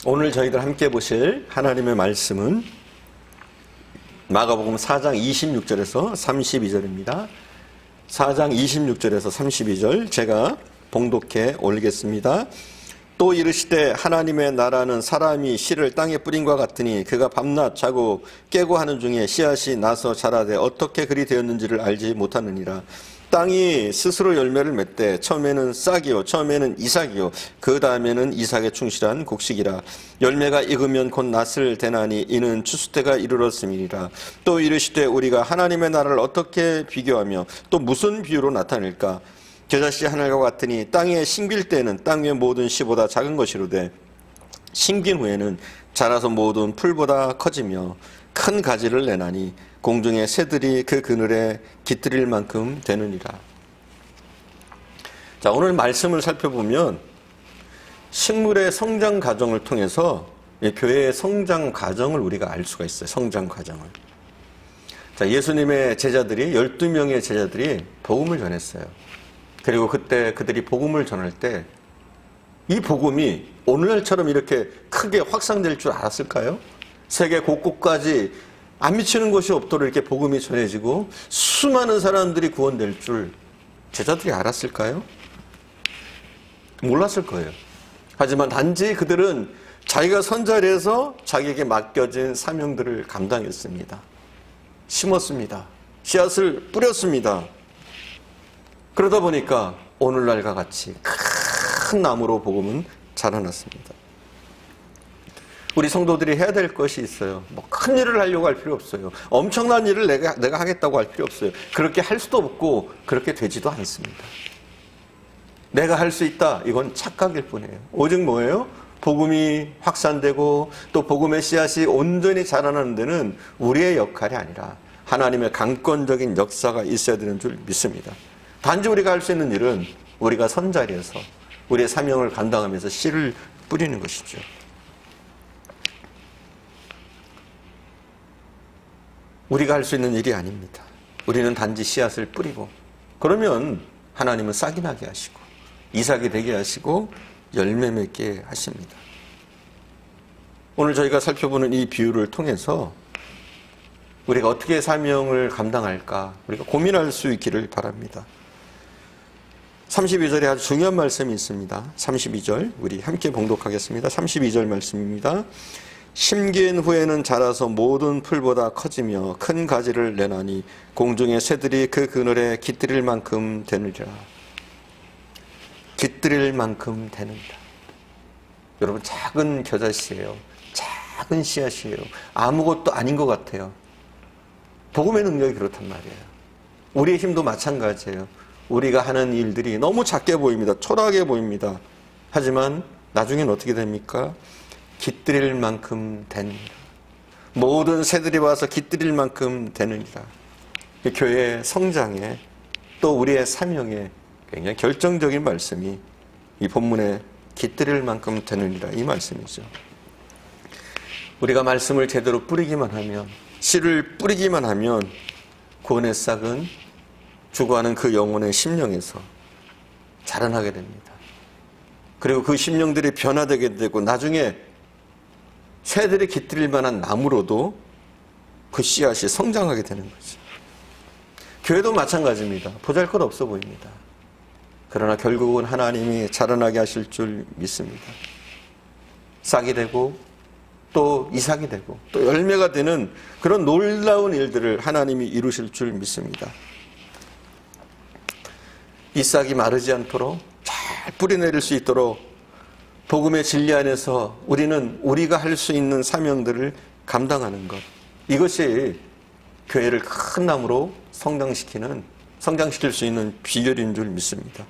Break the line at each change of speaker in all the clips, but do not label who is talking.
오늘 저희들 함께 보실 하나님의 말씀은 마가복음 4장 26절에서 32절입니다. 4장 26절에서 32절 제가 봉독해 올리겠습니다. 또 이르시되 하나님의 나라는 사람이 씨를 땅에 뿌린 것 같으니 그가 밤낮 자고 깨고 하는 중에 씨앗이 나서 자라되 어떻게 그리 되었는지를 알지 못하느니라. 땅이 스스로 열매를 맺되 처음에는 싹이요 처음에는 이삭이요 그 다음에는 이삭에 충실한 곡식이라. 열매가 익으면 곧 낫을 대나니 이는 추수 때가 이르렀음이니라. 또 이르시되 우리가 하나님의 나라를 어떻게 비교하며 또 무슨 비유로 나타낼까. 겨자씨 하늘과 같으니 땅에 심길 때는 땅 위의 모든 씨보다 작은 것이로되 심긴 후에는 자라서 모든 풀보다 커지며 큰 가지를 내나니 공중의 새들이 그 그늘에 깃들일 만큼 되느니라. 자, 오늘 말씀을 살펴보면 식물의 성장 과정을 통해서 교회의 성장 과정을 우리가 알 수가 있어요. 성장 과정을. 자, 예수님의 제자들이 12명의 제자들이 복음을 전했어요. 그리고 그때 그들이 복음을 전할 때 이 복음이 오늘날처럼 이렇게 크게 확산될 줄 알았을까요? 세계 곳곳까지 안 미치는 곳이 없도록 이렇게 복음이 전해지고 수많은 사람들이 구원될 줄 제자들이 알았을까요? 몰랐을 거예요. 하지만 단지 그들은 자기가 선 자리에서 자기에게 맡겨진 사명들을 감당했습니다. 심었습니다. 씨앗을 뿌렸습니다. 그러다 보니까 오늘날과 같이 큰 나무로 복음은 자라났습니다. 우리 성도들이 해야 될 것이 있어요. 뭐 큰 일을 하려고 할 필요 없어요. 엄청난 일을 내가 하겠다고 할 필요 없어요. 그렇게 할 수도 없고 그렇게 되지도 않습니다. 내가 할 수 있다. 이건 착각일 뿐이에요. 오직 뭐예요? 복음이 확산되고 또 복음의 씨앗이 온전히 자라나는 데는 우리의 역할이 아니라 하나님의 강권적인 역사가 있어야 되는 줄 믿습니다. 단지 우리가 할 수 있는 일은 우리가 선자리에서 우리의 사명을 감당하면서 씨를 뿌리는 것이죠. 우리가 할 수 있는 일이 아닙니다. 우리는 단지 씨앗을 뿌리고 그러면 하나님은 싹이 나게 하시고 이삭이 되게 하시고 열매 맺게 하십니다. 오늘 저희가 살펴보는 이 비유를 통해서 우리가 어떻게 사명을 감당할까 우리가 고민할 수 있기를 바랍니다. 32절에 아주 중요한 말씀이 있습니다. 32절 우리 함께 봉독하겠습니다. 32절 말씀입니다. 심긴 후에는 자라서 모든 풀보다 커지며 큰 가지를 내나니 공중의 새들이 그 그늘에 깃들일 만큼 되느니라. 깃들일 만큼 되느니라. 여러분 작은 겨자씨예요. 작은 씨앗이에요. 아무것도 아닌 것 같아요. 복음의 능력이 그렇단 말이에요. 우리의 힘도 마찬가지예요. 우리가 하는 일들이 너무 작게 보입니다. 초라하게 보입니다. 하지만 나중엔 어떻게 됩니까? 깃들일 만큼 되느니라. 모든 새들이 와서 깃들일 만큼 되느니라. 교회의 성장에 또 우리의 사명에 굉장히 결정적인 말씀이 이 본문에 깃들일 만큼 되느니라 이 말씀이죠. 우리가 말씀을 제대로 뿌리기만 하면 씨를 뿌리기만 하면 구원의 싹은 죽어가는 그 영혼의 심령에서 자라나게 됩니다. 그리고 그 심령들이 변화되게 되고 나중에 새들이 깃들일 만한 나무로도 그 씨앗이 성장하게 되는 거죠. 교회도 마찬가지입니다. 보잘것없어 보입니다. 그러나 결국은 하나님이 자라나게 하실 줄 믿습니다. 싹이 되고 또 이삭이 되고 또 열매가 되는 그런 놀라운 일들을 하나님이 이루실 줄 믿습니다. 이 싹이 마르지 않도록 잘 뿌리내릴 수 있도록 복음의 진리 안에서 우리는 우리가 할 수 있는 사명들을 감당하는 것. 이것이 교회를 큰 나무로 성장시킬 수 있는 비결인 줄 믿습니다.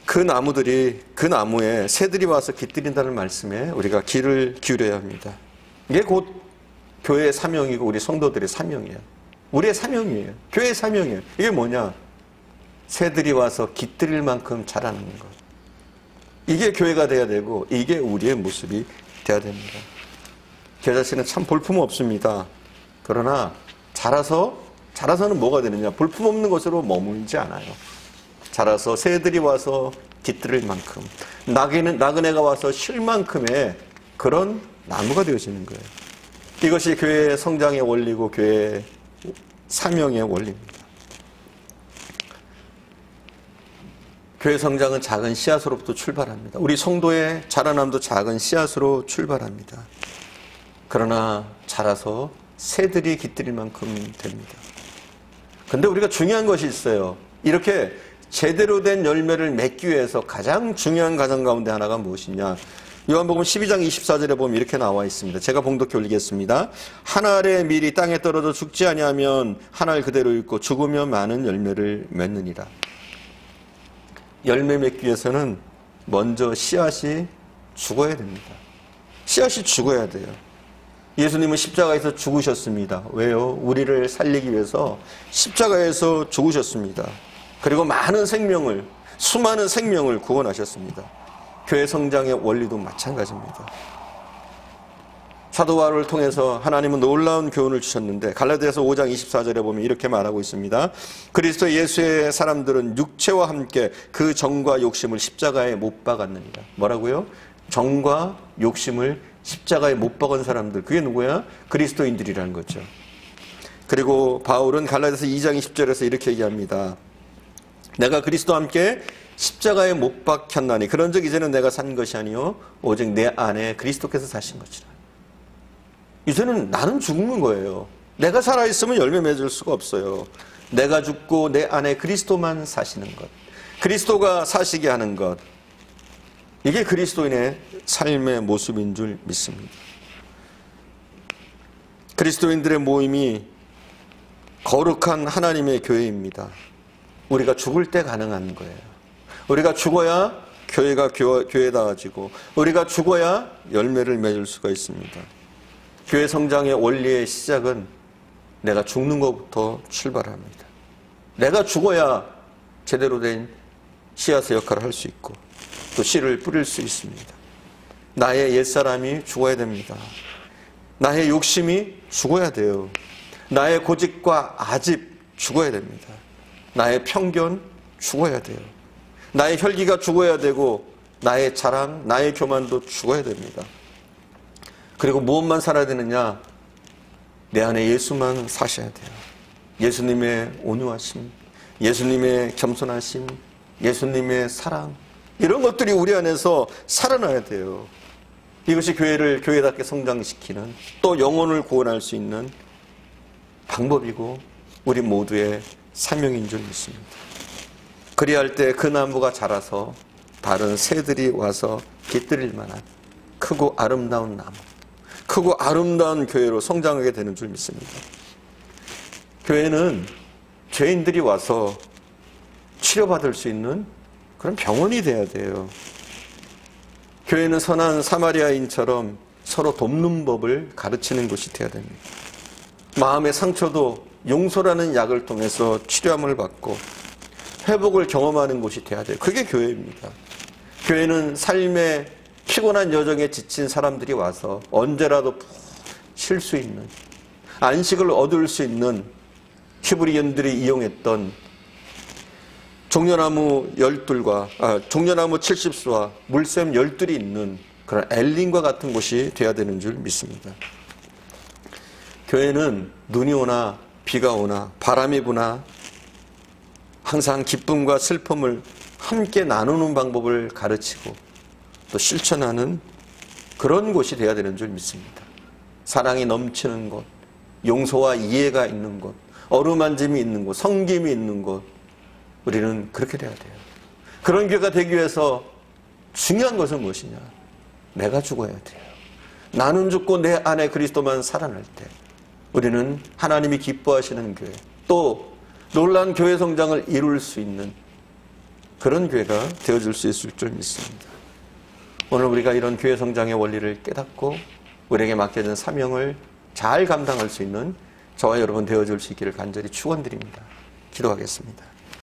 그 나무에 새들이 와서 깃들인다는 말씀에 우리가 귀를 기울여야 합니다. 이게 곧 교회의 사명이고 우리 성도들의 사명이에요. 우리의 사명이에요. 교회의 사명이에요. 이게 뭐냐? 새들이 와서 깃들일 만큼 자라는 것. 이게 교회가 돼야 되고 이게 우리의 모습이 돼야 됩니다. 겨자씨는 참 볼품없습니다. 그러나 자라서는 뭐가 되느냐? 볼품없는 것으로 머물지 않아요. 자라서 새들이 와서 깃들일 만큼, 나그네가 와서 쉴 만큼의 그런 나무가 되어지는 거예요. 이것이 교회의 성장의 원리고 교회의 사명의 원리입니다. 교회 성장은 작은 씨앗으로부터 출발합니다. 우리 성도의 자라남도 작은 씨앗으로 출발합니다. 그러나 자라서 새들이 깃들일 만큼 됩니다. 근데 우리가 중요한 것이 있어요. 이렇게 제대로 된 열매를 맺기 위해서 가장 중요한 과정 가운데 하나가 무엇이냐? 요한복음 12장 24절에 보면 이렇게 나와 있습니다. 제가 봉독해 올리겠습니다. 한 알의 밀이 땅에 떨어져 죽지 아니하면 한 알 그대로 있고 죽으면 많은 열매를 맺느니라. 열매 맺기 위해서는 먼저 씨앗이 죽어야 됩니다. 씨앗이 죽어야 돼요. 예수님은 십자가에서 죽으셨습니다. 왜요? 우리를 살리기 위해서 십자가에서 죽으셨습니다. 그리고 수많은 생명을 구원하셨습니다. 교회 성장의 원리도 마찬가지입니다. 사도 바울을 통해서 하나님은 놀라운 교훈을 주셨는데 갈라디아서 5장 24절에 보면 이렇게 말하고 있습니다. 그리스도 예수의 사람들은 육체와 함께 그 정과 욕심을 십자가에 못 박았느니라. 뭐라고요? 정과 욕심을 십자가에 못 박은 사람들, 그게 누구야? 그리스도인들이라는 거죠. 그리고 바울은 갈라디아서 2장 20절에서 이렇게 얘기합니다. 내가 그리스도와 함께 십자가에 못 박혔나니 그런즉 이제는 내가 산 것이 아니요 오직 내 안에 그리스도께서 사신 것이라. 이제는 나는 죽는 거예요. 내가 살아있으면 열매 맺을 수가 없어요. 내가 죽고 내 안에 그리스도만 사시는 것, 그리스도가 사시게 하는 것, 이게 그리스도인의 삶의 모습인 줄 믿습니다. 그리스도인들의 모임이 거룩한 하나님의 교회입니다. 우리가 죽을 때 가능한 거예요. 우리가 죽어야 교회가 교회다워지고 우리가 죽어야 열매를 맺을 수가 있습니다. 교회 성장의 원리의 시작은 내가 죽는 것부터 출발합니다. 내가 죽어야 제대로 된 씨앗의 역할을 할 수 있고 또 씨를 뿌릴 수 있습니다. 나의 옛사람이 죽어야 됩니다. 나의 욕심이 죽어야 돼요. 나의 고집과 아집 죽어야 됩니다. 나의 편견 죽어야 돼요. 나의 혈기가 죽어야 되고 나의 자랑, 나의 교만도 죽어야 됩니다. 그리고 무엇만 살아야 되느냐? 내 안에 예수만 사셔야 돼요. 예수님의 온유하심, 예수님의 겸손하심, 예수님의 사랑, 이런 것들이 우리 안에서 살아나야 돼요. 이것이 교회를 교회답게 성장시키는, 또 영혼을 구원할 수 있는 방법이고 우리 모두의 사명인 줄 믿습니다. 그리할 때 그 나무가 자라서 다른 새들이 와서 깃들일 만한 크고 아름다운 나무, 크고 아름다운 교회로 성장하게 되는 줄 믿습니다. 교회는 죄인들이 와서 치료받을 수 있는 그런 병원이 돼야 돼요. 교회는 선한 사마리아인처럼 서로 돕는 법을 가르치는 곳이 돼야 됩니다. 마음의 상처도 용서라는 약을 통해서 치료함을 받고 회복을 경험하는 곳이 돼야 돼요. 그게 교회입니다. 교회는 삶의 피곤한 여정에 지친 사람들이 와서 언제라도 푹 쉴 수 있는, 안식을 얻을 수 있는, 히브리인들이 이용했던 종려나무 70수와 물샘 12이 있는 그런 엘림과 같은 곳이 돼야 되는 줄 믿습니다. 교회는 눈이 오나 비가 오나 바람이 부나 항상 기쁨과 슬픔을 함께 나누는 방법을 가르치고 또 실천하는 그런 곳이 돼야 되는 줄 믿습니다. 사랑이 넘치는 곳, 용서와 이해가 있는 곳, 어루만짐이 있는 곳, 섬김이 있는 곳, 우리는 그렇게 돼야 돼요. 그런 교회가 되기 위해서 중요한 것은 무엇이냐? 내가 죽어야 돼요. 나는 죽고 내 안에 그리스도만 살아날 때 우리는 하나님이 기뻐하시는 교회, 또 놀라운 교회 성장을 이룰 수 있는 그런 교회가 되어줄 수 있을 줄 믿습니다. 오늘 우리가 이런 교회 성장의 원리를 깨닫고 우리에게 맡겨진 사명을 잘 감당할 수 있는 저와 여러분 되어줄 수 있기를 간절히 축원드립니다. 기도하겠습니다.